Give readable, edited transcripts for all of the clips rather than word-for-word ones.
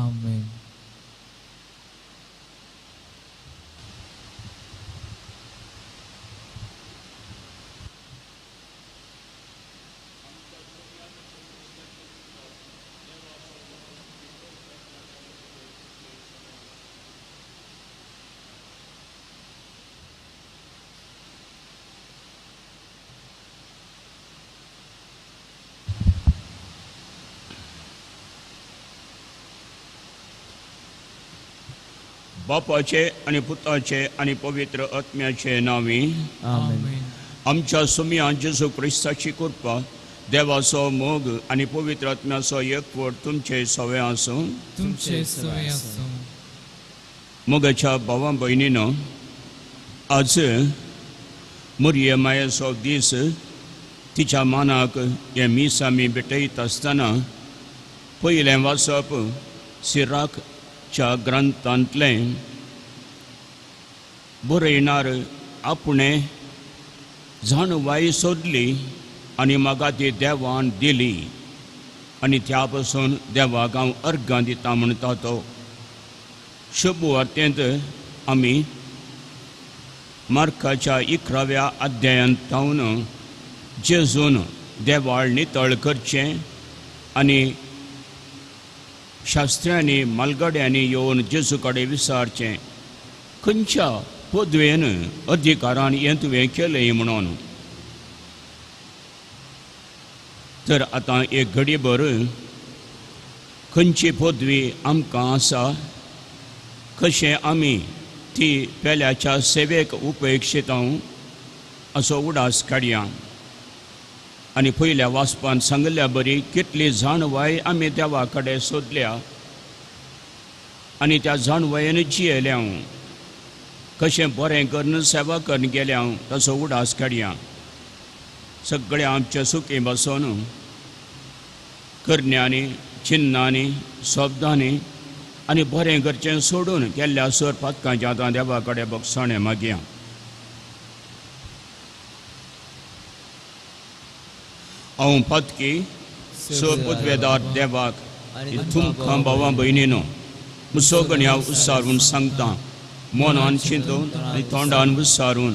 आमेन. बापाचे आणि पुताचे आणि पवित्र आत्म्याचे नावी आमेन. आमच्या सुमिया जेजू ख्रिस्ताची कृपा, देवाचो मोग आणि पवित्र आत्म्याचो एकवट तुमचे सवय आसूं. तुमचे सवय आसूं. मोगाच्या भावा भयणीनो, आज मुरये मायेचो दीस. तिच्या मानाक हे मीस आमी भेटयत आसतना पयलें वाचप सिराकच्या ग्रंथांतलें. बरयणार आपणे जाणवाई सोदली आनी म्हाका ती देवान दिली आनी त्या पासून देवाक हांव अर्गां दिता म्हणटा तो. शुभ वार्तेंत आमी मार्काच्या 11व्या अध्यायांत पावन जेजून देवाळ नितळ करचें आनी शास्त्र्यांनी मालगड्यांनी येवन जेजू कडेन विचारचें खंयच्या पदवेन अधिकारान हें तुवें केलें म्हणून. तर आतां एक घडीभर खंयची पदवी आमकां आसा, कशें आमी ती पेल्याच्या सेवेक उपेक्षिता असो उडास काडया. आनी पयल्या वाचपान सांगल्या बरी कितली जाणवाय आमी देवा कडेन सोदल्या आनी त्या जाणवायेन जियेल्या. कशें बरें करून सेवा करून गेल्या तसो उडास काडया. सगळे आमचे सुखी बसून करण्यांनी चिन्नांनी शब्दांनी आनी बरें करचें सोडून केल्ल्या सर पातकांच्या आतां देवा कडेन बक्षाणें मागया. हांव पातकी सोपुतवेदार देवाक तुमकां भावां भयणीनो मुसोगणी हांव उसारून सांगता. मनान चिंतून आनी तोंडान विचारून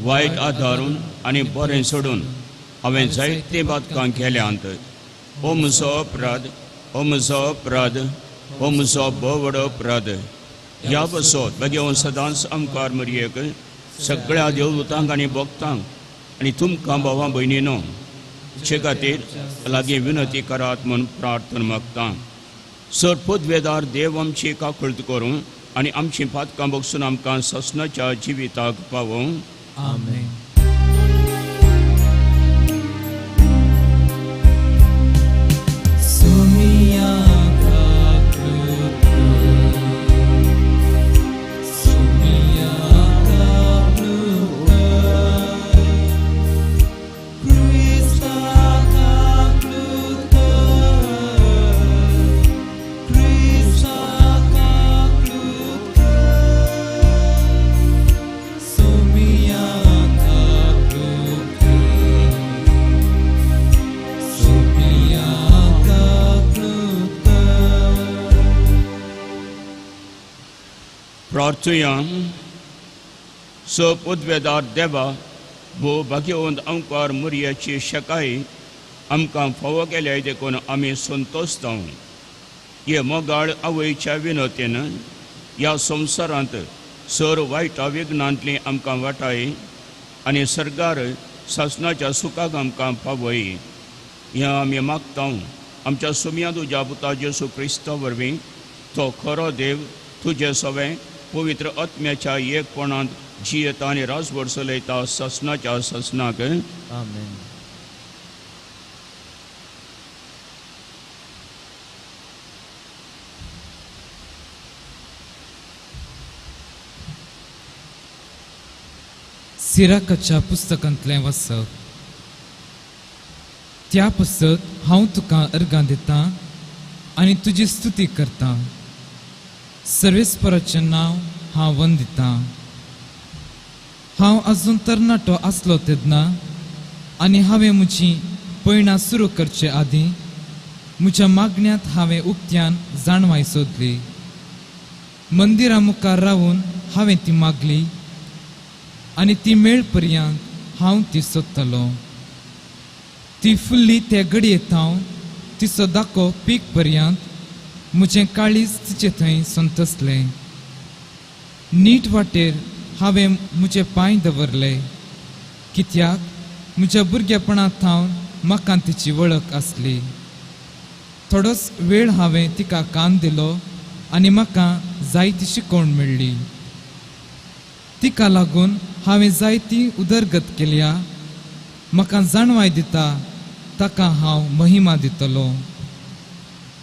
वायट आदारून आनी बरें सोडून हांवें जायते पातकां केल्यांत. हो म्हजो अपराध, हो म्हजो अपराध, हो म्हजो बोवडो अपराध. ह्या बसोत बेगीन सदांच आमकां मरयेक सगळ्या देवदूतांक आनी भक्तांक आनी तुमकां भावां भयणीनो चे खातीर लागीं विनंती करात म्हूण प्रार्थना मागता. सर पदवेदार देव आमची काकुळट करूं आनी आमची पातकां बगसून आमकां ससनाच्या जिविताक पावों. आमेन. प्रार्थया. सोपुतवेदार देवा, भो भाग्यवंत आमकां मुरयेची शकाय आमकां फावो केल्या देखून आमी संतोश्ता. हे मोगाळ आवयच्या विनोतेन ह्या संवसारांत सर वायटा विघ्नांतली आमकां वाटाय आनी सरकार शासनाच्या सुखाक आमकां पावय. हें आमी मागता आमच्या सुमिया तुज्या पुता जेजू क्रिस्ता वरवीं. तो खरो देव तुजे सवें पवित्र आत्म्याच्या एकपणांत जियेता आनी राजभर चलयता ससनाच्या ससनाक. आमेन. सिराकाच्या पुस्तकांतलें वाचप. त्या पुस्तक हांव तुका अर्गां दिता आनी तुजी स्तुती करता. सर्वेस्पराचें नांव हांव वंदिता. हांव अजून तरणाटो आसलो तेन्ना आनी हांवें म्हजी पयणां सुरू करचे आदीं म्हज्या मागण्यांत हांवें उक्त्यान जाणवाय सोदली. मंदिरा मुखार रावून हांवें ती मागली आनी ती मेळ पर्यंत हांव ती सोदतलो. ती फुल्ली ते घडयेंत हांव तिचो दाखो पीक पर्यंत म्हजें काळीज तिचे थंय संतसलें. नीट वाटेर हांवें म्हजे पांय दवरले, कित्याक म्हज्या भुरगेपणांत हांव म्हाका तिची वळख आसली. थोडोच वेळ हांवें तिका कान दिलो आनी म्हाका जायती शिकवण मेळ्ळी. तिका लागून हांवें जायती उदरगत केल्या. म्हाका जाणवाय दिता ताका हांव महिमा दितलो.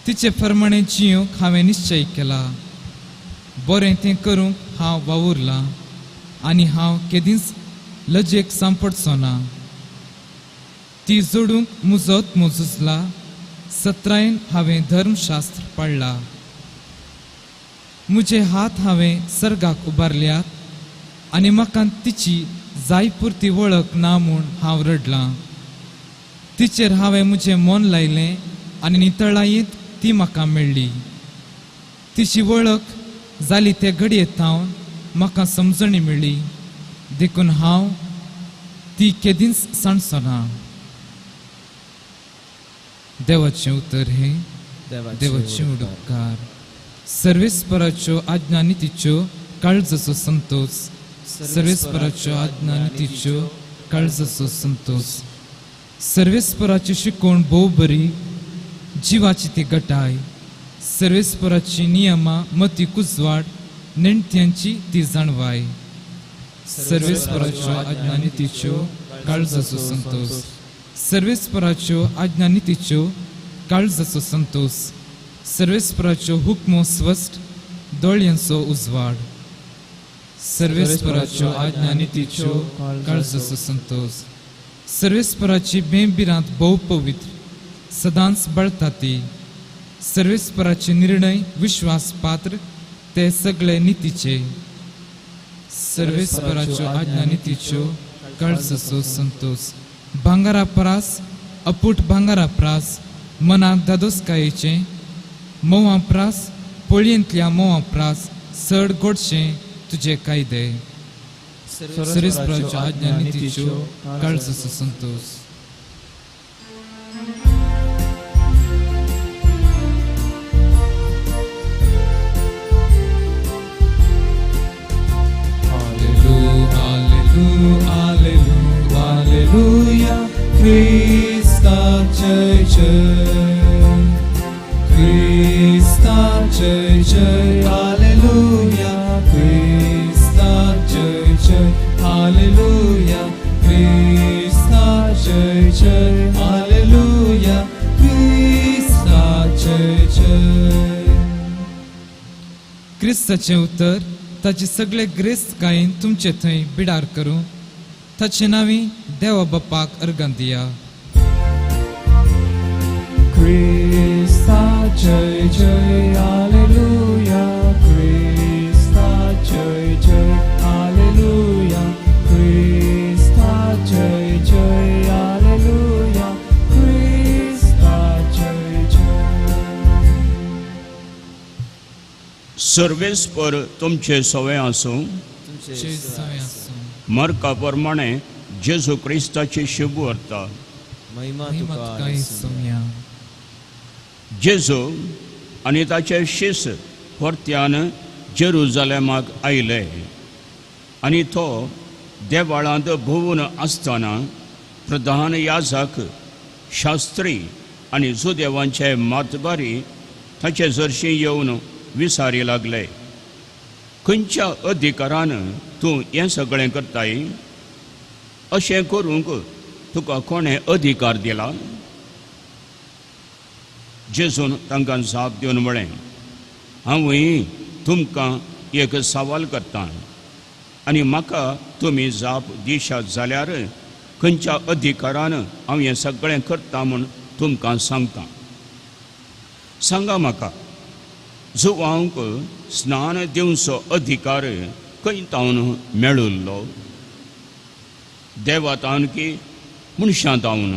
तिचे प्रमाणे जियोंक हांवें निश्चय केला. बरें तें करूंक हांव वावुरलां आनी हांव केदींच लजेक सांपडचो ना. ती जोडूंक मुजत मोजुजला. सत्रायन हांवें धर्मशास्त्र पाळ्ळा. म्हजे हात हांवें सर्गाक उबारल्यात आनी म्हाका तिची जाय पुरती वळख ना म्हूण हांव रडलां. तिचेर हांवें म्हजें मन लायलें आनी नितळायेंत ती म्हाका मेळ्ळी. तिची वळख जाली ते घडयेंत हांव म्हाका समजणी मेळ्ळी, देखून हांव ती केदींच सांडचो ना. देवाचें उतर हे देवाचे उडोपकार. सर्वेस्पराच्यो आज्ञा नितीच्यो काळजाचो संतोष. सर्वेस्पराच्यो आज्ञा नितीच्यो काळजाचो संतोष. सर्वेस्पराची शिकवण भोव बरी, जिवाची ती गटाय. सर्वेस्पराची नियमां मती कुजवाड, नेणट्यांची ती जाणवाय. सर्वेस्पराच्यो आज्ञा नितीच्यो काळजाचो संतोष. सर्वेस्पराच्यो आज्ञा नितीच्यो काळजाचो संतोष. सर्वेस्पराच्यो हुक्मो स्वस्थ, दोळ्यांचो उजवाड. सर्वेस्पराच्यो आज्ञा नितीच्यो काळजाचो संतोष. सर्वेस्पराची बेंबिरांत भोव पवित्र, सदांच बळटा ती. सर्वेस्पराचे निर्णय विश्वास पात्र, ते सगळे नितीचे. सर्वेस्पराच्यो आज्ञा नितीच्यो काळजाचो संतोष. भांगारा प्रास, अपूट भांगारा प्रास, मनाक दादोसकायेचें. मोवा प्रास, पोळयेंतल्या मोवा प्रास, चड गोडशें तुजे कायदे. सर्वेस्पराच्यो आज्ञा नितीच्यो काळजाचो Santosh. Alleluia, Christa jai jai, Christa jai jai, Alleluia, Christa jai jai, Alleluia, Christa jai jai, Alleluia, Christa jai jai. क्रिस्ताचें उतर ताची सगळे ग्रेस्त गायन तुमचे थंय बिडार करूं. ताचे नांवी देवा बापाक अर्गां दिया. Christa jai jai, Alleluia, Christa jai jai, Alleluia, Christa jai jai, Alleluia, Christa jai jai. सर्वेस्पर तुमचे सवय आसूं. मार्का प्रमाणे जेजू क्रिस्ताची शुभ वार्ता. महिमा महिमा तुका तुका येसुया. जेजू आनी ताचे शिश्य परत्यान जेरुजालेमाक आयले आनी तो देवाळांत भोंवून आसतना प्रधान याजक, शास्त्री आनी जुदेवांचे मातबारी ताचे जरशी येवन विचारी लागले, खंयच्या अधिकारान तूं हें सगळें करताय? अशें करूंक तुका कोणें अधिकार दिला? जेजून तांकां जाप दिवन म्हळें, हांवूय तुमकां एक सवाल करतां आनी म्हाका तुमी जाप दिशात जाल्यार खंयच्या अधिकारान हांव हें सगळें करतां म्हूण तुमकां सांगतां. सांगा म्हाका, जुवांक स्नान दिवचो अधिकार खंय तावन मेळुल्लो? देवातावन की मनशां तावन?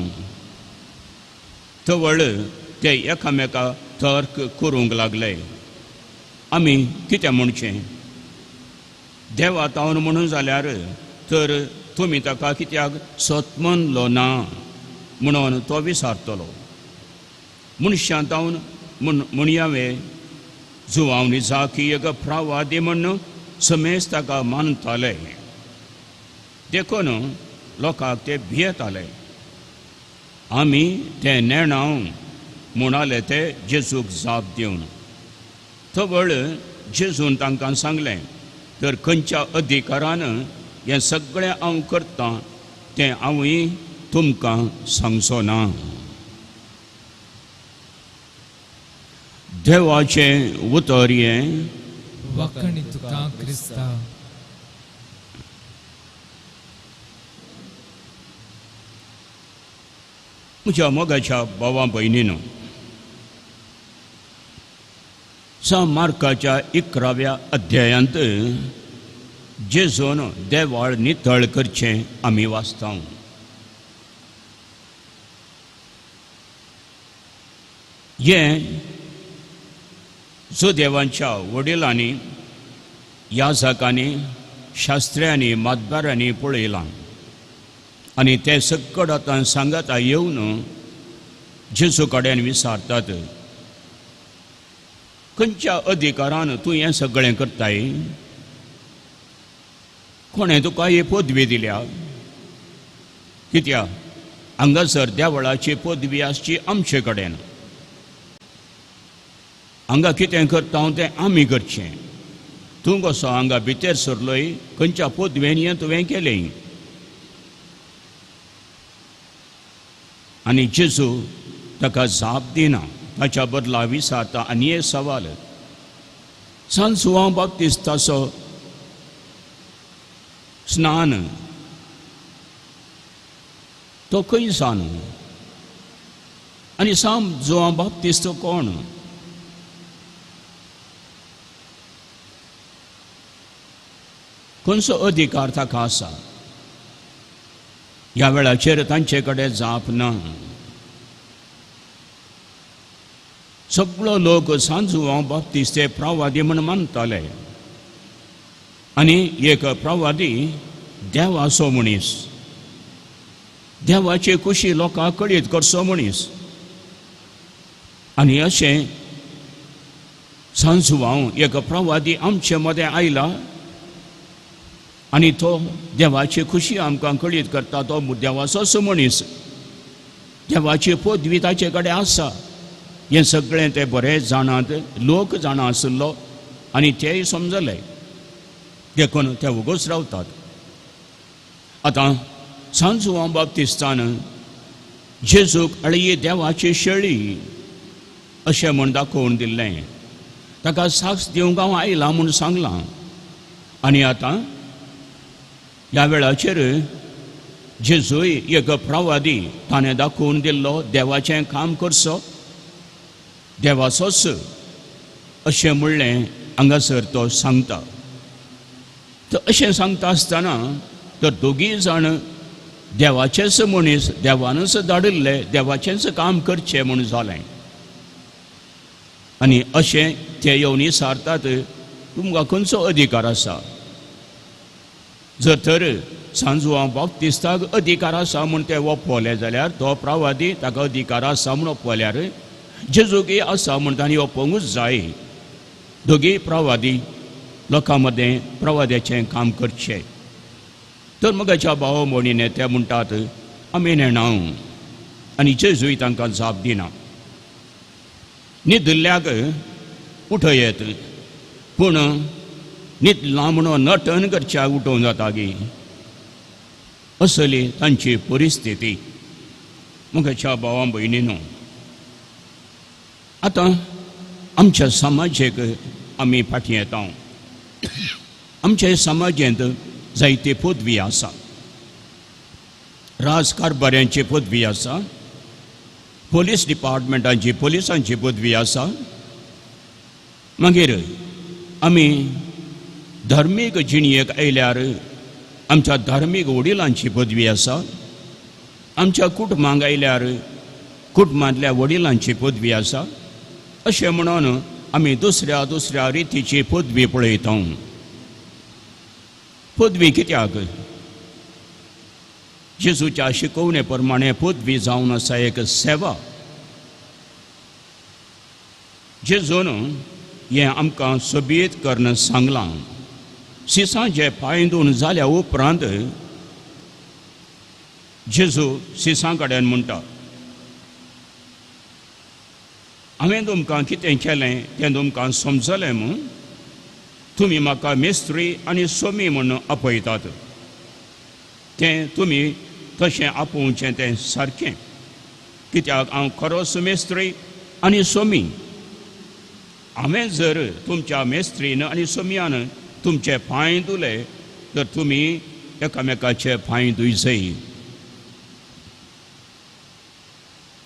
तवळ ते एकामेका तर्क करूंक लागले. आमी कितें म्हणचें? देव आतावन म्हणून जाल्यार तर तुमी ताका कित्याक सतमनलो ना म्हणून तो विचारतलो. मनशांतावन म्हणयावे जुवावणी जाकी एक प्रवादी म्हण समेज ताका मानताले. देखून लोकांक ते भियेताले. आमी ते नेणाव म्हणाले ते जेजूक जाप दिवन. तो वेळ जेजून तांकां सांगलें, तर खंयच्या अधिकारान हें सगळें हांव करतां तें हांवूय तुमकां सांगचो ना. देवाचें उतर हें वखणी तुका क्रिस्ता. म्हज्या मोगाच्या भावा भयणीनो, सान मार्काच्या 11व्या अध्यायांत जेजून देवाळ नितळ करचें आमी वाचता. हें जो देवांच्या वडिलांनी, याजकांनी, शास्त्र्यांनी, मातबाऱ्यांनी पळयलां आनी ते सकट आतां सांगाता येवन जेजू कडेन विचारतात, खंयच्या अधिकारान तूं हें सगळें करताय? कोणें तुका ही पदवी दिल्या? कित्याक हांगासर देवळाची पदवी आसची आमचे कडेन. हांगा कितें करता तें आमी करचें. तूं कसो हांगा भितर सरलोय? खंयच्या पदवेन हें तुवें केलें? आनी जेजू ताका जाप दिना. ताच्या बदला विचारता आनी एक सवाल, सान जुआंव बाप्तिस्ताचो स्नान तो खंय सान? आनी सान जुआंव बाप्तिस्त कोण? खंयचो अधिकार ताका आसा? ह्या वेळाचेर तांचे कडेन जाप ना. सगळो लोक सान जुआंव बाप्तिस्त प्रवादी म्हण मानताले. आनी एक प्रवादी देवाचो मनीस, देवाची खुशी लोकांक कळीत करचो मनीस. आनी अशें सान जुआंव एक प्रवादी आमचे मदें आयला आनी तो देवाची खुशी आमकां कळीत करता. तो देवाचोच मनीस, देवाची पदवी ताचे कडेन आसा हें सगळें ते बरें जाणात. लोक जाणा आसलो आनी तेय समजले, देखून ते उगोच रावतात. आतां सान जुआंव बाप्तिस्तान जेजूक अळी देवाची शेळी अशें म्हण दाखोवन दिल्लें. ताका साक्ष दिवंक हांव आयलां म्हूण सांगलां. आनी आतां ह्या वेळाचेर जेजूय एक प्रवादी ताणें दाखोवन दिल्लो देवाचें काम करचो, देवाचोच अशें म्हणलें हांगासर तो सांगता. तर अशें सांगता आसतना तर दोगूय जाण देवाचेच मनीस, देवानच धाडिल्ले, देवाचेंच काम करचें म्हूण जालें. आनी अशें ते येवन विचारतात, तुमकां खंयचो अधिकार आसा? जर तर सान जुआंव बाप्तिस्ताक अधिकार आसा म्हूण ते ओपवले जाल्यार तो प्रवादी ताका अधिकार आसा म्हूण ओपवल्यार जेजूकय आसा म्हूण तांणी ओपोवंकूच जाय. दोगूय प्रवादी लोकां मदें प्रवाद्याचें काम करचें. तर मगाच्या भाव भयणीने ते म्हणटात आमी नेणाव. आनी जेजूय तांकां जाप दिना. न्हिदिल्ल्याक उठयत, पूण न्हिदलां म्हणून नटन करच्याक उठोवंक जाता गी. असली तांची परिस्थिती. मगाच्या भावा भयणीनो, आतां आमच्या समाजाक आमी फाटीं येता. आमच्या समाजांत जायते पदवी आसा. राजकारभाऱ्यांची पदवी आसा, पुलीस डिपार्टमेंटाची पुलिसांची पदवी आसा. मागीर आमी धर्मीक जिणयेक आयल्यार आमच्या धार्मीक वडिलांची पदवी आसा. आमच्या कुटुंबांक आयल्यार कुटुंबांतल्या वडिलांची पदवी आसा अशें म्हणून आमी दुसऱ्या दुसऱ्या रितीची पदवी पळयता. पदवी कित्याक? जेजूच्या शिकवणे प्रमाणे पदवी जावन आसा एक सेवा. जेजून हें आमकां सोबीत करून सांगलां. सिसांचे पांय धुवन जाल्या उपरांत जेजू सिसां कडेन म्हणटा, हांवें तुमकां कितें केलें तें तुमकां समजलें म्हूण तुमी म्हाका मेस्त्री आनी सोमी म्हूण आपयतात. तें तुमी तशें आपोवचें तें सारकें, कित्याक हांव खरोच मेस्त्री आनी सोमी. हांवें जर तुमच्या मेस्त्रीन आनी सोमयान तुमचे पांय धुले तर तुमी एकामेकाचे पांय धुयचय.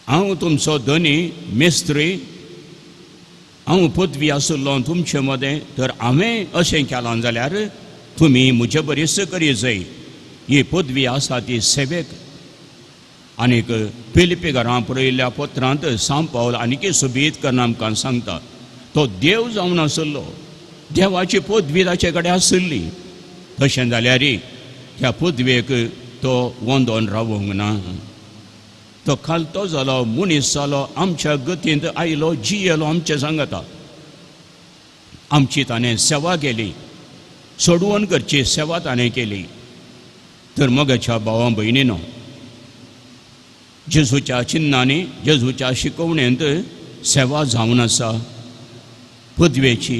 हांव तुमचो धनी मेस्त्री, हांव पदवी आसलो तुमचे मदें, तर हांवें अशें केलां जाल्यार तुमी म्हजे बरेच करीचय. ही पदवी आसा ती सेवेक. आनीक फिलिपी घरां बरयल्ल्या पत्रांत सांत पावल आनीक सोबीत करून आमकां सांगता, तो देव जावन आसलो, देवाची पदवी ताचे कडेन आसली. तशें जाल्यार त्या पदवेक तो वंदोन रावूंक ना. तो खालतो जालो, मनीस जालो, आमच्या गतींत आयलो, जियेलो आमचे सांगता. आमची ताणें सेवा केली, सोडवण करची सेवा ताणें केली. तर मोगाच्या भावा भयणीनो, जेजूच्या चिन्नांनी जेजूच्या शिकवणेंत सेवा जावन आसा. पदवेची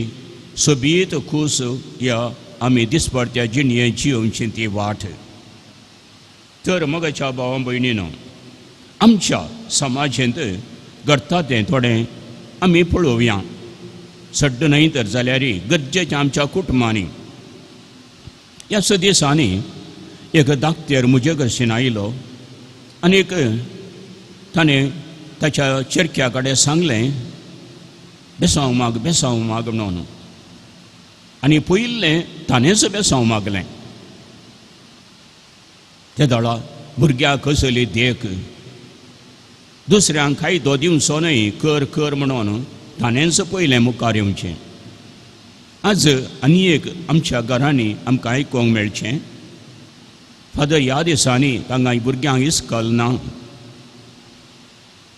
सोबीत खूस ह्या आमी दिसपट्ट्या जिणेंत जियोवची ती वाट. तर मोगाच्या भावा भयणीनो, आमच्या समाजांत घडटा तें थोडें आमी पळोवया. सड्ड न्हय तर जाल्यार गरजेचें आमच्या कुटुंबांनी. ह्या दिसांनी एक धाकटेर म्हजे कडच्यान आयलो आनीक ताणें ताच्या चिरक्या कडेन सांगलें, बेसांव माग म्हणून. आनी पयलें ताणेंच बेसांव मागलें. त्या दाळा भुरग्याक कसली देख, दुसऱ्यांक खायदो दिवचो न्हय, कर कर म्हणून ताणेंच पयलें मुखार येवचें. आज आनी एक आमच्या घरांनी आमकां आयकोंक मेळचें. फादर ह्या दिसांनी तांकां भुरग्यांक इस्कॉल ना,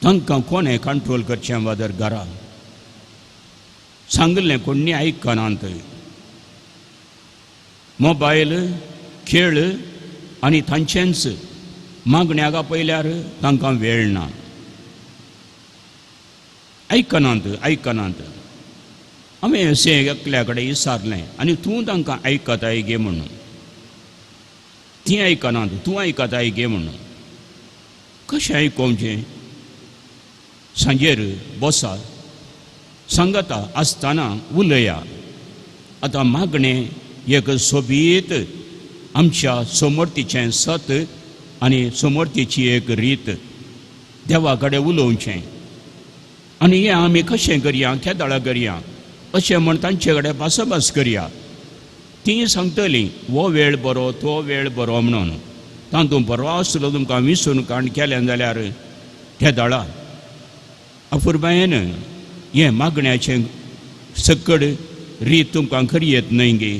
तांकां कोणें कंट्रोल करचें फादर घरा. सांगलें कोणी आयकनात. मोबायल, खेळ आनी तांचेंच मागण्याक आपयल्यार तांकां वेळ ना. आयकनात. हांवें अशें एकल्या कडेन विचारलें, आनी तूं तांकां आयकताय गे म्हणून. ती आयकनात, तूं आयकताय गे म्हणून. कशें आयकोवचें? सांजेर बसा, सांगता आसतना उलया. आतां मागणें एक सोबीत आमच्या समर्थीचें सत आनी समर्थीची एक रीत देवा कडेन उलोवचें. आनी हें आमी कशें करया, केदाळा करया अशें म्हण तांचे कडेन भासाभास करया. ती सांगतलीं हो वेळ बरो, तो वेळ बरो म्हणून. तातूंत बरो आसलो तुमकां विसरून काण केलें जाल्यार केदाळा अपुरबायेन हें मागण्याचें सकड रीत तुमकां खरी येत न्हय गे.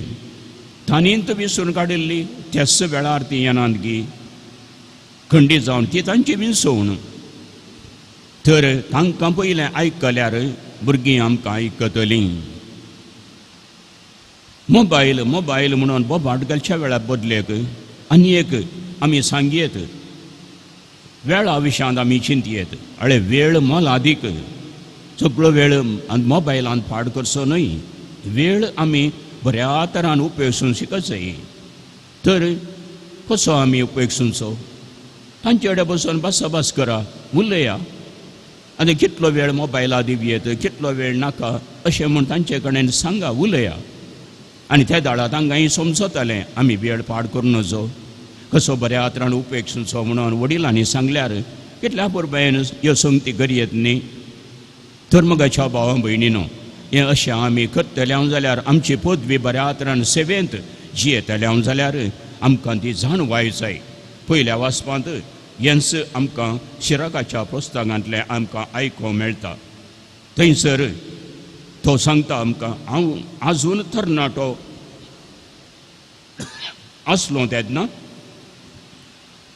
तांणींत विसरून काडिल्ली त्याच वेळार ती येनात गे. खंडीत जावन ती तांची विसवण. तर तांकां पयलें आयकल्यार भुरगीं आमकां आयकतलीं. मोबायल म्हणून बोबाट घालच्या वेळा बदलेक आनी एक आमी सांगयेत. वेळा विशयांत आमी चिंतयेत. अळे वेळ मोल आदीक. सगळो वेळ मोबायलांत पाड करचो न्हय. वेळ आमी बऱ्या तरान उपेगसून शिकचय. तर कसो आमी उपेगसूंचो? तांचे कडेन बसून भासाभास करा, उलया. आनी कितलो वेळ मोबायला दिवयेत, कितलो वेळ नाका अशें म्हूण तांचे कडेन सांगा, उलया. आनी त्या दाळा तांकांय समजतालें आमी वेळ पाड करूं नजो, कसो बऱ्या तरान उपेगसूंचो म्हणून वडिलांनी सांगल्यार कितल्या पुरबायेन ह्यो संगती करयेत न्ही. तर मोगाच्या भावा भयणीनो, हें अशें आमी करतले जाल्यार आमची पदवी बऱ्या तरान सेवेंत जियेतले जाल्यार आमकां ती जाणवाय जाय. पयल्या वाचपांत हेंच आमकां शिराकाच्या पुस्तकांतले आमकां आयकूंक मेळटा. थंयसर तो सांगता आमकां, हांव आजून तरणाटो आसलो तेन्ना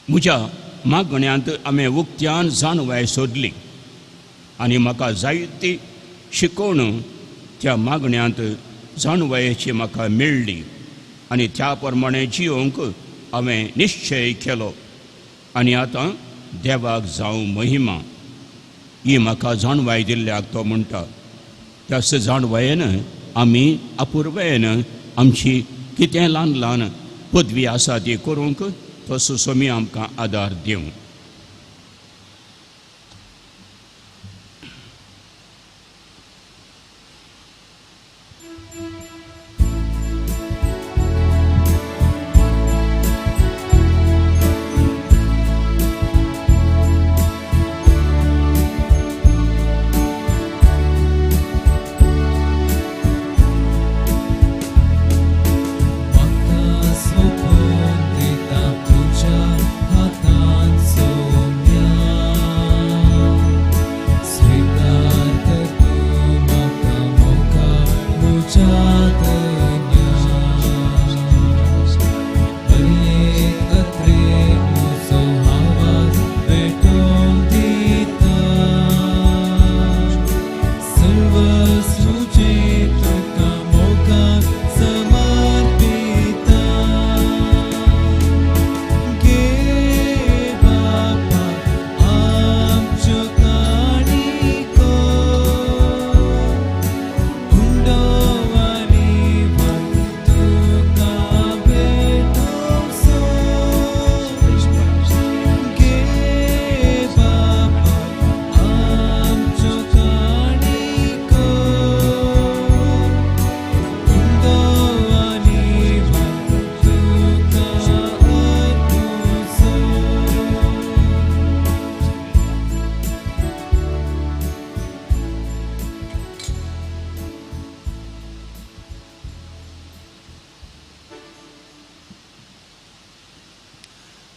म्हज्या मागण्यांत हांवें उक्त्यान जाणवाय सोदली आनी म्हाका जायती शिकवण त्या मागण्यांत जाणवायेची म्हाका मेळ्ळी आनी त्या प्रमाणे जियोंक हांवें निश्चय केलो. आनी आतां देवाक जावं महिमा ही म्हाका जाणवाय दिल्ल्याक तो म्हणटा. त्याच जाणवायेन आमी अपुर्बायेन आमची कितें ल्हान ल्हान पदवी आसा ती करूंक तो सुसोमी आमकां आदार दिवं.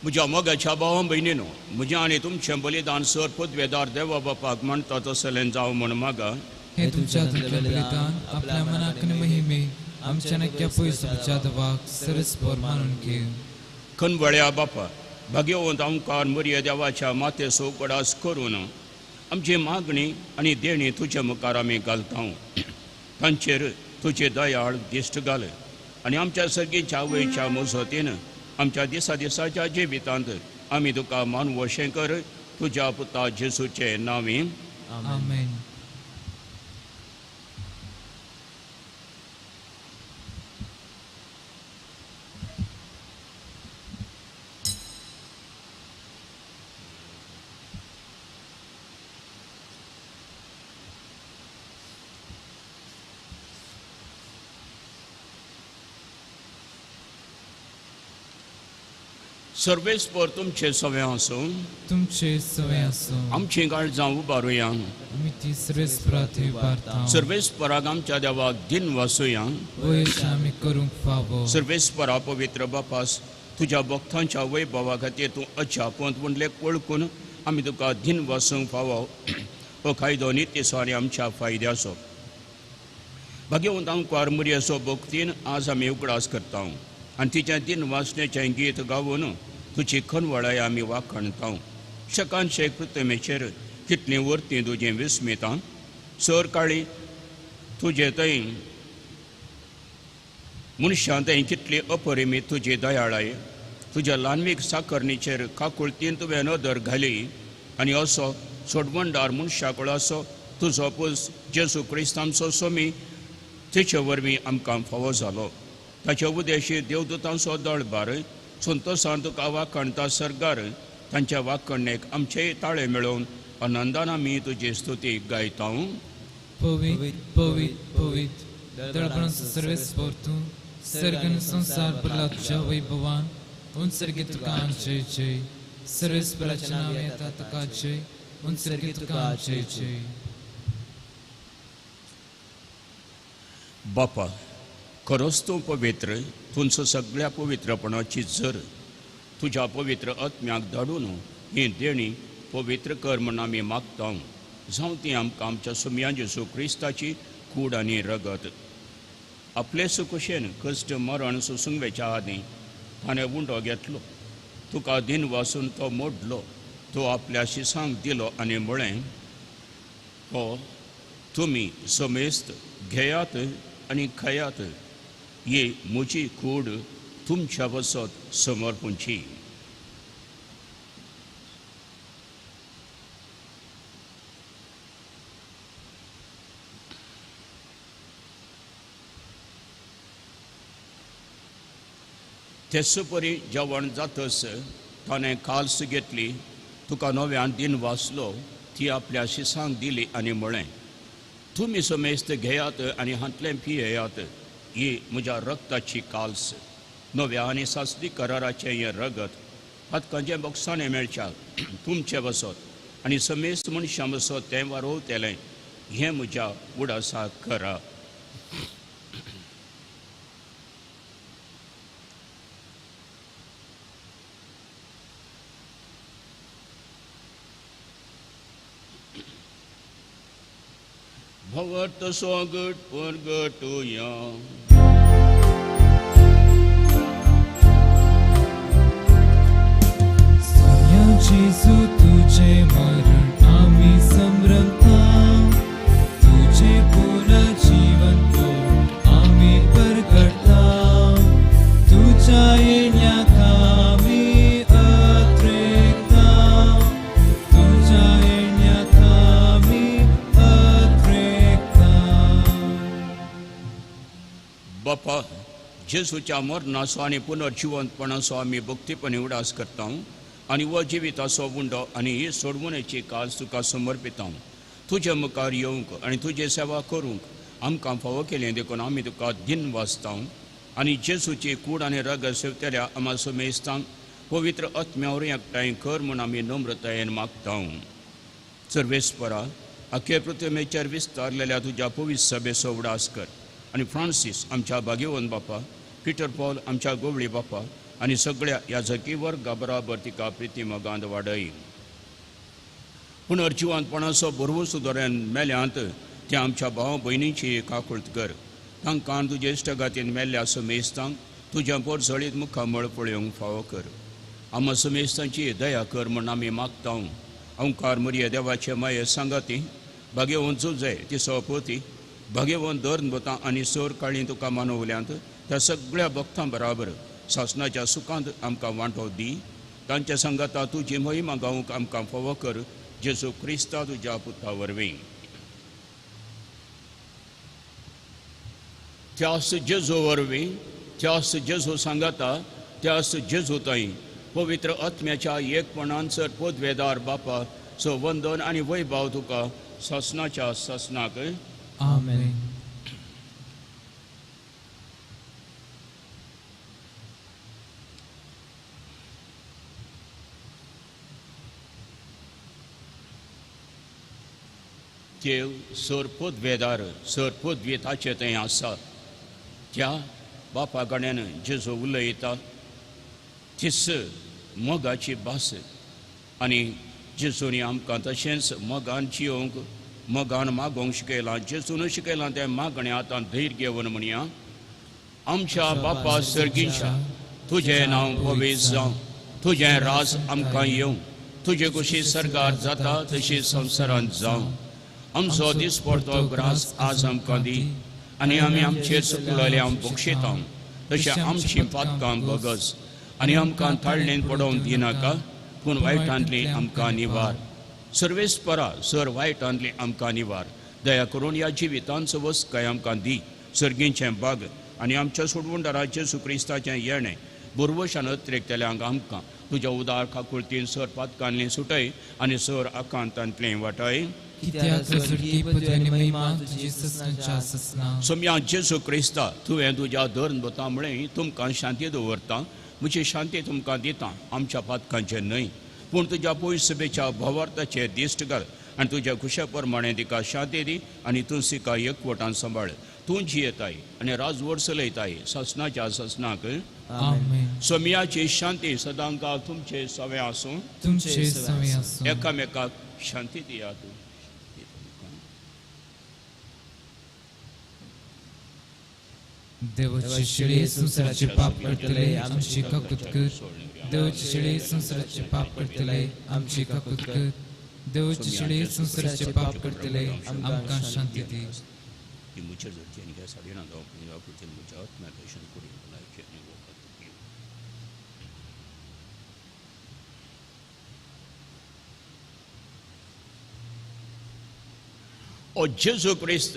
म्हज्या मोगाच्या भावां भयणीनो, म्हजें आनी तुमचें बलिदान सर पदवेदार देवा बापाक म्हणटा तसलें जावं म्हण मागा. हे तुमच्या बलिदान आपल्या मनाक आनी महिमे आमच्या नक्क्या पयसुच्या देवाक सरस्पर मानून घेव. कनवळ्या बापा, भाग्यवंत ओंकार मरिय देवाच्या माते सोकडास करून आमची मागणी आनी देणी तुज्या मुखार आमी घालता. तांचेर तुजे दयाळ दिश्ट घाल आनी आमच्या सर्गीच्या वयच्या मुजतीन आमच्या दिसाच्या जिवितांत आमी तुका मानवशें कर. तुज्या पुता जेसूचे नांवी आमेन. सर्वेस्पर तुमचे सवे आसूं. तुमचे सवय आसूं. आमची काळजां उबारुया. आमी ती सर्वेस्परात उबारता. सर्वेस्पराक आमच्या देवाक दिन वासुया. वयशें आमी करूंक फावो. सर्वेस्परा पवित्र बापास, तुज्या भक्तांच्या वैभवा खातीर तूं अच्छा पोंतवणलेक वळखून आमी तुका दिन वासूंक फावो. हो कायदो नित्यसो आनी आमच्या फायद्याचो. भाग्यवंत ओंकार मरियेचो भक्तीन आज आमी उगडास करता आनी तिचें दिन वासणेचें गीत गावून तुजी खनवळाय आमी वाखणता. शकान शेख पृथ्वेचेर कितलीं वर्तीं तुजें विस्मितां. सर काळी तुजे थंय मनशां थंय कितली अपरिमीत तुजी दयाळाय. तुज्या ल्हानवीक साकरणीचेर काकुळतीन तुवें नदर घाली आनी असो सोडवणदार मनशा कडेन असो तुजो पूस जेजू क्रिस्तांचो सोमी तिचे वरवीं आमकां फावो जालो. ताचे उदेशी देवदूतांचो दळबार संतोशान तुका वाखणटा सरगार. तांच्या वाखणणेक आमचेय ताळे मेळोवन आनंदान आमी तुजी स्तुती गायता. पवित्र पवित्र पवित्र दळपणाचो सर्वेस्पर तूं सर्गन संसार प्रल्हादच्या वैभवान उंचरगी तुका जय जय. सर्वेस्पराचें नांव येता तुका जय. उंचरगी तुका जय जय. बापा, खरोच तूं पवित्र. तुमचो सगळ्या पवित्रपणाची जर तुज्या पवित्र आत्म्याक धाडून ही देणी पवित्र कर म्हूण आमी मागता जावं ती आमकां आमच्या सुमया जेजू क्रिस्ताची कूड आनी रगत. आपले सुकुशेन कश्ट मरण सुसुंगेच्या आदीं ताणें उंडो घेतलो, तुका दिन वासून तो मोडलो, तो आपल्या शिसांक दिलो आनी म्हळें, हो तुमी समेस्त घेयात आनी खयात, ही म्हजी कूड तुमच्या वसत समर्पूंची. तेसपरी जेवण जातस ताणें काल्स घेतली, तुका नव्यान दिन वाचलो, ती आपल्या शिसांक दिली आनी म्हळें, तुमी समेस्त घेयात आनी हातलें पियेयात, ही म्हज्या रक्ताची काल्स, नव्या आनी सासरी कराराचें हें रगत, हातकांचें बोक्साणें मेळच्या तुमचें वसत आनी समेस्त मनशां वसत तें वारोवतेलें, हें म्हज्या उडासाक करा. भवत स्वागत परगटुया. जेजू तुझे मरण आम्ही संभ्रमता, तुझे पुनर्जीवन तो आम्ही परगटता, तुझ्या येण्याका आम्ही अत्रेकता, तुझ्या येण्याका आम्ही अत्रेकता. बापा, जेजूच्या मरणाचो आनी पुनर्जिवंतपणाचो आमी भक्तीपणे उडास करता आनी हो जिविताचो उंडो आनी ही सोडवणेची काल तुका समर्पिता. तुजे मुखार येवंक आनी तुजी सेवा करूंक आमकां फावो केलें देखून आमी तुका दिन वाचता आनी जेजूची कूड आनी रगत सेवतल्या आम्हा समेस्तांक पवित्र आत्म्यावर एकठांय कर म्हूण आमी नम्रतायेन मागता. सर्वेस्परा, आख्खे पृथ्वीचेर विस्तारलेल्या तुज्या पवित्र सभेचो उडास कर आनी फ्रांसीस आमच्या भाग्यवन बापा, पिटर पॉल आमच्या गोवळी बापा आनी सगळ्या याजकी वर्गा बराबर तिका प्रिती मोगांत वाडय. पुनर्जिवंतपणाचो बरवो सुदारण मेल्यांत त्या आमच्या भाव भयणीची काकुळट कर. तांकां तुजे इश्टगातीन मेल्ल्या समेस्तांक तुज्या पोरसळीत मुखामळ पळोवंक फावो कर. आम्हा समेस्तांची दया कर म्हूण आमी मागता. ओंकार मरिये देवाचे माये सांगाती, भाग्यवन जुजय तिचो पोती, भाग्यवन धर्न बोतां आनी सोर काळी तुका मानवल्यांत त्या सगळ्या भक्तां बराबर शासनाच्या सुखांत आमकां वांटो दी. तांच्या संगता तुजी महिमा गावूंक आमकां फावो कर. जेजू क्रिस्ता तुज्या पुता वरवीं. त्यास जेजू वरवीं, त्यास जेजू सांगाता, त्यास जेजू ताई पवित्र आत्म्याच्या एकपणान सर पोदवेदार बापा सो वंदन आनी वैभाव तुका शासनाच्या शासनाक. आमेन. देव सर पोदवेदार सर पोदवेताचे थंय आसा. त्या बापा कडेन जेजू उलयता, तिस मोगाची भास आनी जेजूनी आमकां तशेंच मोगान जियोंक मोगान मागोवंक शिकयलां. जेजून शिकयलां तें मागणें आतां धैर्य घेवन म्हणया. आमच्या बापा सर्गीच्या तुजें नांव पवित्र जावं, तुजें राज आमकां येवं, तुजे कुशी सरकार जाता तशी संवसारांत जावं. आमचो दिसपडतो ग्रास आज आमकां दी आनी आमी आमचेर चुकलेल्यांक बक्षिता तशें आमची पातकां बगस आनी आमकां ताळणेन पडोवन दिनाका, पूण वायटांतली आमकां निवार. सर्वेस्परा सर वायटांतली आमकां निवार. दया करून ह्या जिवितांचो वस्काय आमकां दी. सर्गीचें बाग आनी आमच्या सोडवणदारा जेजू क्रिस्ताचें येणें बुरवशान अत्रेकतेल्यांक आमकां तुज्या उदार काकुळतीन सर पातकांतली सुटय आनी सर आकांतांतलें वाटय. सोम्या जेजू क्रिस्ता तुवें तुज्या धर्न बोतामुळे तुमकां शांती दवरता. म्हजी शांती तुमकां दिता, आमच्या पातकांचें न्हय पूण तुज्या पयस सभेच्या भवार्थाचें दिश्ट घाल आनी तुज्या खुशा प्रमाणे तिका शांती दी आनी तूं एकवटान सांबाळ. तूं जियेताय आनी राजवट चलयताय शासनाच्या शासनाक. आमेन. सोमियाची शांती सदांकाळ तुमचे सवे आसूं. तुमचे सवे आसूं. एकामेकाक शांती दियात. देवाची शिळे संसाराचे पाप करतले आमची काकूत कर. देवाची शिळे संसाराचे पाप करतले आमची काकूत कर. देवाची शिळे संसाराचे पाप करतले आमकां शांती दी. 이 무처를 지니까 사리나도 그냥 그때 무처 나tation 꾸리 라이크 네 워커. ओ जेजू ख्रिस्त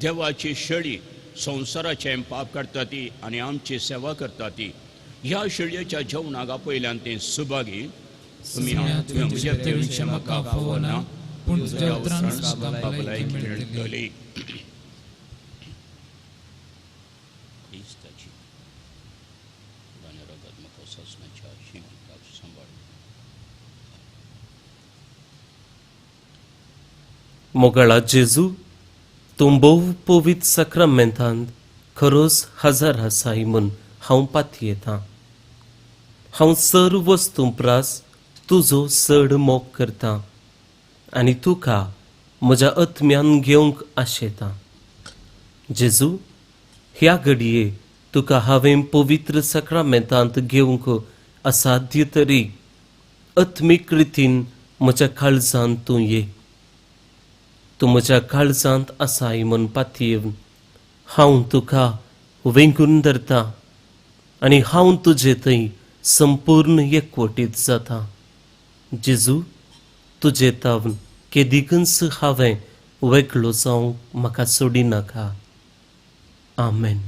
देवाची शेळी संसाराचे पाप करता ती आणि आमची सेवा करता ती. ह्या शेळयेच्या जेवणाक पयल्यान ते सुभागी तुम्ही म्हज्या देवीच्या म्हाका फावना पूण तुज्या उतरान म्हाका भलायकी मेळटली. क्रिस्ताची रगत म्हाका ससनाच्या जिविताक सांबाळ. मोगळा जेजू तूं भोव पवित्र सक्रमेंतांत खरोच हजर आसाय म्हूण हांव पातयेतां. हांव सर्व वस्तू प्रास तुजो चड मोग करतां आनी तुका म्हज्या आत्म्यान घेवंक आशेतां. जेजू ह्या घडये तुका हांवें पवित्र सक्रमेंतांत घेवंक असाध्य तरी आत्मीक रितीन म्हज्या काळजांत तूं ये. तूं म्हज्या काळजांत आसाय म्हूण पातयेवन हांव तुका वेंगून धरतां आनी हांव तुजे थंय संपूर्ण एकवटीत जाता. जेजू तुजे तावन केदिकच हांवें वेगळो जावंक म्हाका सोडिनाका. आमेन.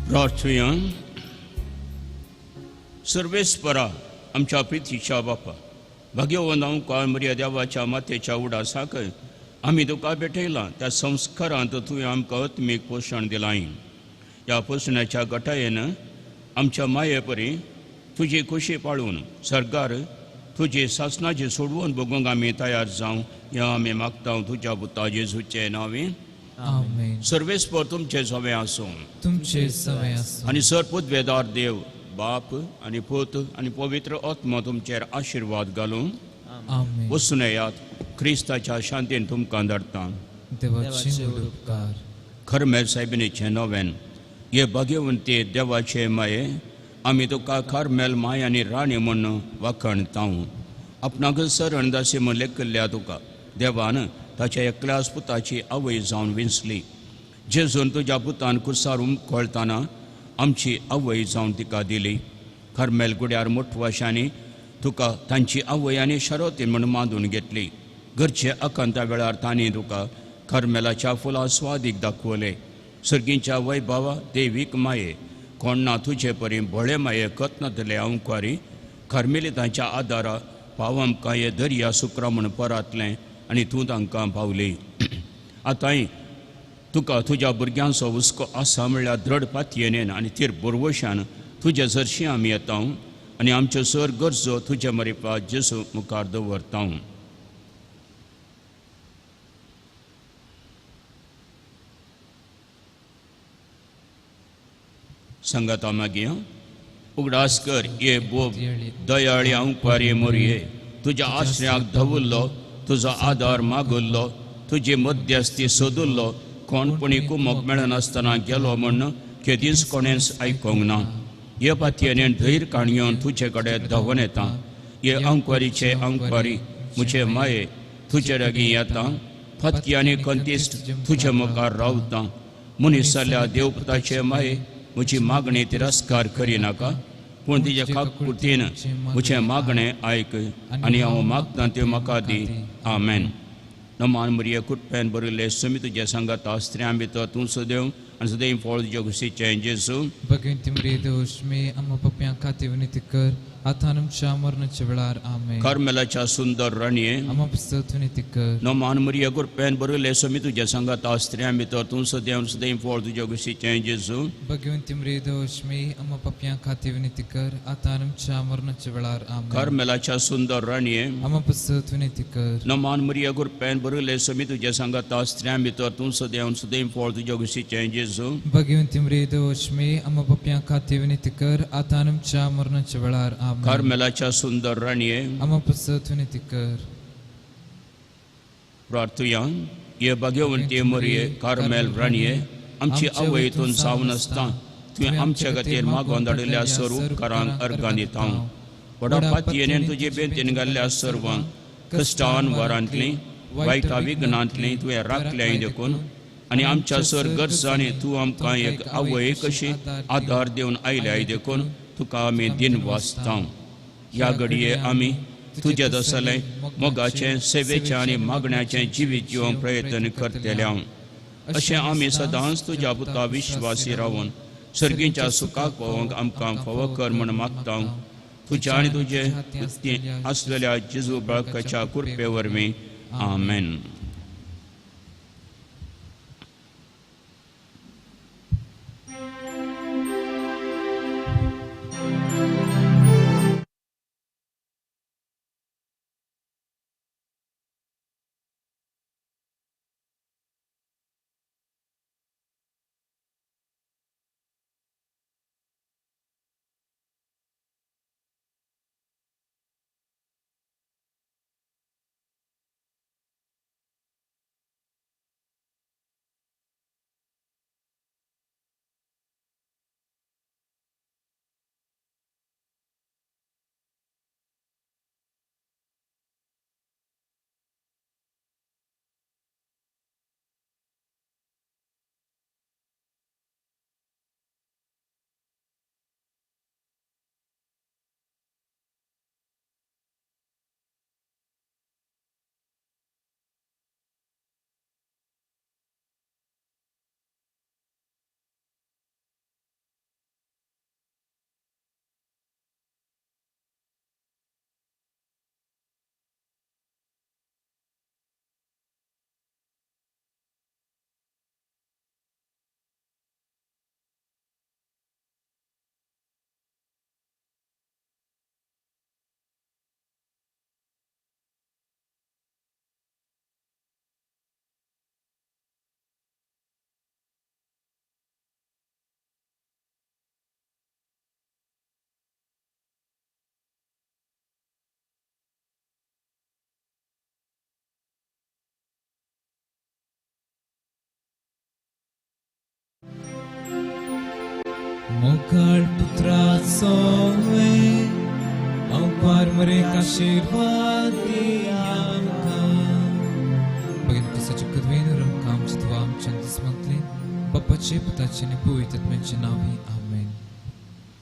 प्रार्थना. सर्वेस्परा आमच्या प्रितीच्या बापा, भाग्यवान हांव मर्या देवाच्या मातेच्या उडासाक आमी तुका भेटयलां. त्या संस्कारांत तुवें आमकां आत्मीक पोशण दिलां. ह्या पोशणाच्या गटायेन आमच्या माये परी तुजी खोशी पाळून सरकार तुजी सासणाची सोडवून बगूंक आमी तयार जावं हें आमी मागता तुज्या पुता जेजूचे नांवे. आमेन. सर्वेस्पर तुमचे सवे आसूं तुमचे सवय असो. आणि सरपूत वेदार देव बाप आणि पूत आणि पवित्र आत्मा तुमचेर आशीर्वाद घालूं आमेन. वसुनेयात क्रिस्ताच्या शांतीन तुमकां धाडटा. देवाचे उपकार. खरमेल साहेबिनीचे नोवेन ये भाग्यवंती देवाचे माये आमी तुका खरमेल मायानी राणी म्हूण वाखणतां. आपणाक सरण दासी म्हूण लेखिल्ल्या तुका देवान ताच्या एकल्याच पुताची आवय जावन विंचली. जेजून तुज्या पुतान कुसारून कळताना आमची आवय जावन तिका दिली. खरमेल गुड्यार मोठवाशांनी तुका तांची आवय आनी शरोतीन म्हूण मांदून घेतली. घरचे अकंता वेळार तांणी तुका खरमेलाच्या फुलां स्वादीक दाखवले. सर्गींच्या वैभवा देवीक माये कोण ना तुजे परी भोळे माये कत्नातले अंकवारी खरमेलितांच्या आदारा पावम कांय दर्या सुक्रा म्हूण परातलें आनी तूं तांकां पावली. आतांय तुका तुज्या भुरग्यांचो हुस्को आसा म्हणल्यार दृढ पातयेन आनी तीर बुरवशान तुजे जरशी आमी येता आनी आमच्यो सर गरजो तुजे मरेपा जेजू मुखार दवरता. संगता मागया उगडास कर ये बोब दयाळी अंकवारी मोरये तुज्या आश्रयाक धवुल्लो तुजो आदार मागुल्लो तुजी मध्यस्थी सोदुल्लो कोणपणी कुमोक मेळनासतना गेलो म्हण केदींच कोणेंच आयकोंक ना. ये पातयेन धैर काणयोन तुजे कडेन धांवन येता. ये अंकवारीचे अंकवारी मुझे माये तुजे लागीं येता. फतकी आनी कंतिश्ट तुजे मुखार रावता. मनीस जाल्ल्या देवपुताचे माये म्हजी मागणी तिरस्कार करिनाका पूण तिच्या काकुतीन म्हजें मागणें आयक आनी हांव मागतां तें म्हाका दी. आमेन. नमान मरिये कुटपेन बरिल्ले सुमी तुजे सांगाता स्त्रियां भितर तूं सदैव आनी सदैव फळ तुज्या कुशीचें जेजू. भगवंती मरिये दोश मे अम्मा पप्प्यां खातीर विनंती कर आतां आमच्या मरणाच्या वेळार. आमेन. कार्मेलाच्या सुंदर राणये अम्मा पुस्तक विनंती कर. नमान मरिये कुटपेन बरिल्ले सुमी तुजे सांगाता स्त्रियां भितर तूं सदैव आनी सदैव फळ तुज्या कुशीचें जेजू. भगवंती मरिये दोश मे अम्मा पप्प्यां खातीर विनंती कर आतां आमच्या मरणाच्या वेळार. आमेन. कार्मेलाच्या सुंदर राणये अम्मा पुस्तक विनंती कर. नमान मरिये कुटपेन बरिल्ले सुमी तुजे सांगाता स्त्रियां भितर तूं सदैव आनी सदैव फळ तुज्या कुशीचें जेजू. भगवंती मरिये दोश मे अम्मा पप्प्यां खातीर विनंती कर आतां आमच्या मरणाच्या वेळार. आमेन. कार्मेलाच्या सुंदर राणये अम्मा पुस्तक विनंती कर. प्रार्थुया ये भाग्यवंती मरिये कार्मेल राणये आमची आवय हितून जावन आसता तुवें आमच्या खातीर मागोवन धाडिल्ल्या सर्व उपकारांक अर्गां दिता. व्हडा पातयेन तुजे बेंतीन घाल्ल्या सर्वांक कश्टान वरांतली वायटा विघ्नांतली तुवें राखल्याय देखून आनी आमच्या सर गरजांनी तूं आमकां एक आवय कशी आदार दिवन आयल्याय देखून तुका आमी दिन वाचता. ह्या घडये आमी तुजे दसले मोगाचें सेवेचें आनी मागण्याचें जिवीत जिवंक प्रयत्न करतल्या. अशें आमी सदांच तुज्या पुता विश्वासी रावून सर्गींच्या सुखाक पावोवंक आमकां फावो कर म्हूण मागता. तुज्या आनी तुजे आसलेल्या जेजू बाळकाच्या कृपे वरवीं. आमेन. मोकळ पुत्राचो अवकार मरे आशीर्वाद बगेन कसाचे कदवेन रमकाम चितवा आमच्या दिसमतले बापाचे पुताचे आणि पवित्र आत्म्याचे नाव